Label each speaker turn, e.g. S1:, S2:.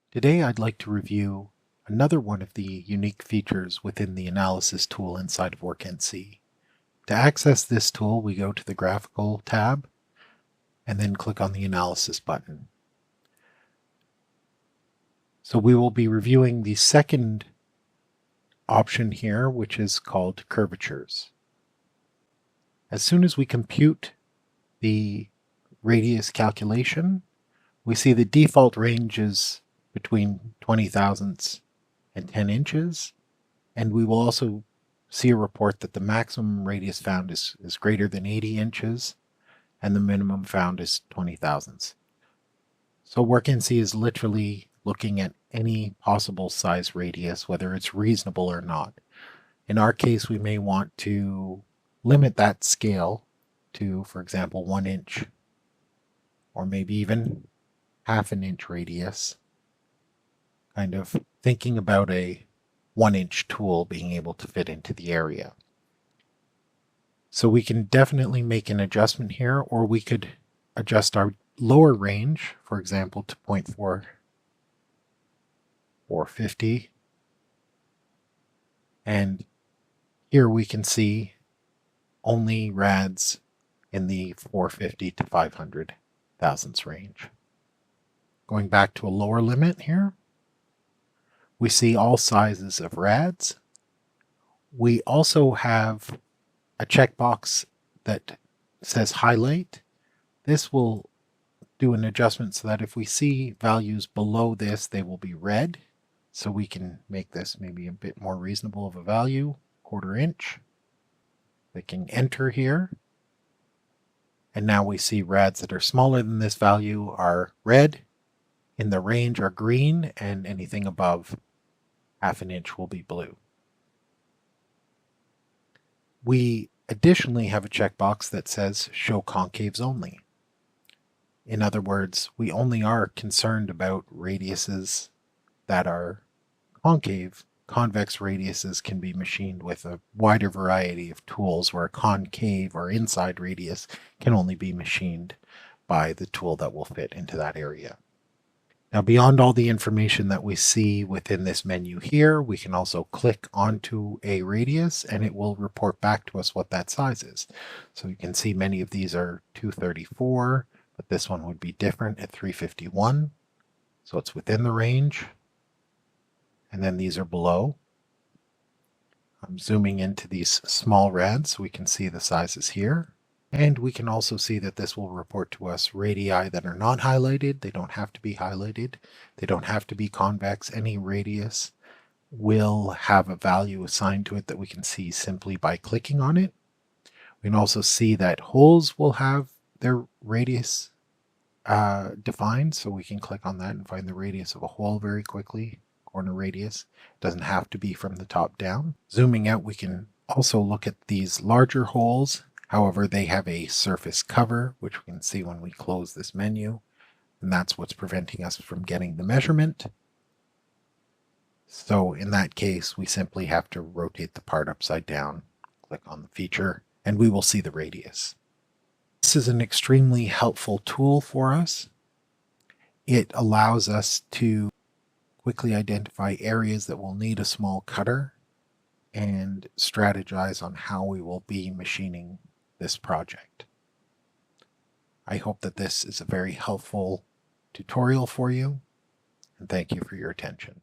S1: Today I'd like to review another one of the unique features within the analysis tool inside of WorkNC. To access this tool, we go to the Graphical tab and then click on the Analysis button. So we will be reviewing the second option here, which is called curvatures. As soon as we compute the radius calculation, we see the default range is between 20 thousandths and 10 inches, and we will also see a report that the maximum radius found is greater than 80 inches, and the minimum found is 20 thousandths. So WorkNC is literally looking at any possible size radius, whether it's reasonable or not. In our case, we may want to limit that scale to, for example, 1 inch, or maybe even half an inch radius, kind of thinking about a 1-inch tool being able to fit into the area. So we can definitely make an adjustment here, or we could adjust our lower range, for example, to 0.450. And here we can see only rads in the 450 to 500 thousandths range. Going back to a lower limit here, we see all sizes of rads. We also have a checkbox that says highlight. This will do an adjustment so that if we see values below this, they will be red. So we can make this maybe a bit more reasonable of a value, 1/4 inch. Clicking enter here. And now we see rads that are smaller than this value are red, in the range are green, and anything above half an inch will be blue. We additionally have a checkbox that says show concaves only. In other words, we only are concerned about radiuses that are concave. Convex radiuses can be machined with a wider variety of tools, where a concave or inside radius can only be machined by the tool that will fit into that area. Now, beyond all the information that we see within this menu here, we can also click onto a radius and it will report back to us what that size is. So you can see many of these are 234, but this one would be different at 351. So it's within the range. And then these are below. I'm zooming into these small rads so we can see the sizes here. And we can also see that this will report to us radii that are not highlighted. They don't have to be highlighted. They don't have to be convex. Any radius will have a value assigned to it that we can see simply by clicking on it. We can also see that holes will have their radius defined, so we can click on that and find the radius of a hole very quickly. Corner radius. It doesn't have to be from the top down. Zooming out, we can also look at these larger holes. However, they have a surface cover, which we can see when we close this menu, and that's what's preventing us from getting the measurement. So in that case, we simply have to rotate the part upside down, click on the feature, and we will see the radius. This is an extremely helpful tool for us. It allows us to quickly identify areas that will need a small cutter and strategize on how we will be machining this project. I hope that this is a very helpful tutorial for you, and thank you for your attention.